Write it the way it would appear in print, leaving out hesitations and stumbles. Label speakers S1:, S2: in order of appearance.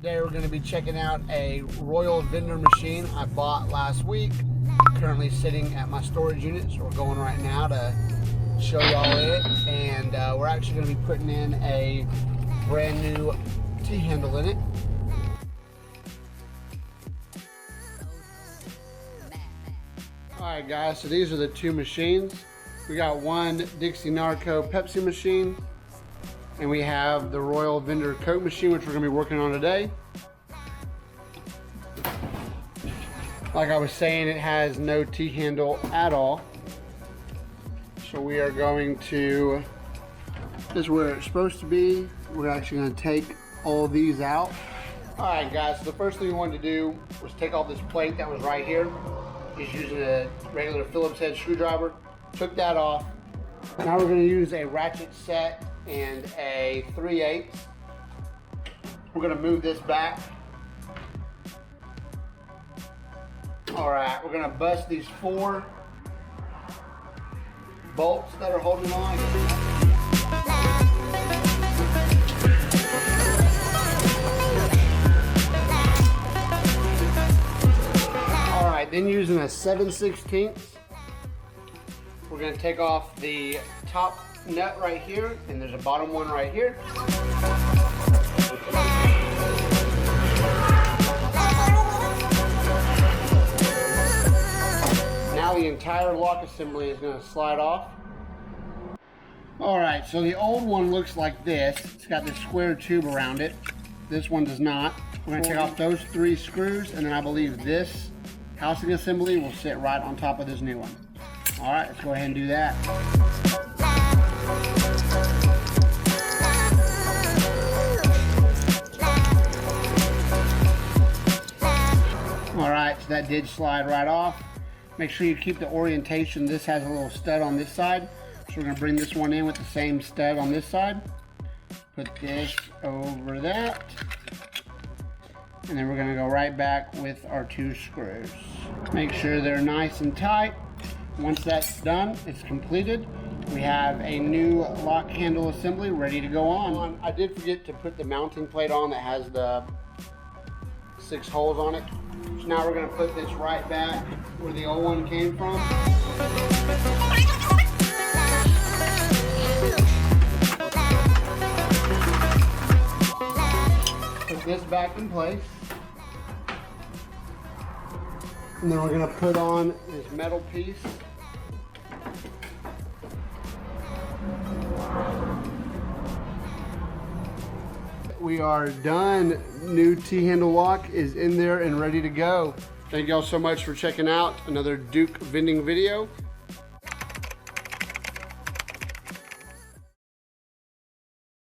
S1: Today we're going to be checking out a Royal vendor machine I bought last week. Currently sitting at my storage unit, so we're going right now to show y'all it. And we're actually going to be putting in a brand new T-handle in it. Alright guys, so these are the two machines. We got one Dixie Narco Pepsi machine, and we have the Royal Vendor Coke machine, which we're going to be working on today. Like I was saying, it has no T-handle at all. So we are going to, this is where it's supposed to be. We're actually going to take all these out. Alright guys, so the first thing we wanted to do was take off this plate that was right here. Just using a regular Phillips head screwdriver. Took that off. Now we're going to use a ratchet set and a 3/8. We're going to move this back. Alright, we're going to bust these 4 bolts that are holding on. Alright, then using a 7/16, we're going to take off the top nut right here, and there's a bottom one right here. Now the entire lock assembly is going to slide off. Alright, so the old one looks like this. It's got this square tube around it. This one does not. We're going to take off those 3 screws, and then I believe this housing assembly will sit right on top of this new one. Alright, let's go ahead and do that. Alright, so that did slide right off. Make sure you keep the orientation. This has a little stud on this side. So we're going to bring this one in with the same stud on this side. Put this over that. And then we're going to go right back with our 2 screws. Make sure they're nice and tight. Once that's done, it's completed. We have a new lock handle assembly ready to go on. I did forget to put the mounting plate on that has the 6 holes on it. So now we're going to put this right back where the old one came from. Put this back in place. And then we're going to put on this metal piece. We are done. New T-handle lock is in there and ready to go. Thank y'all so much for checking out another Duke vending video.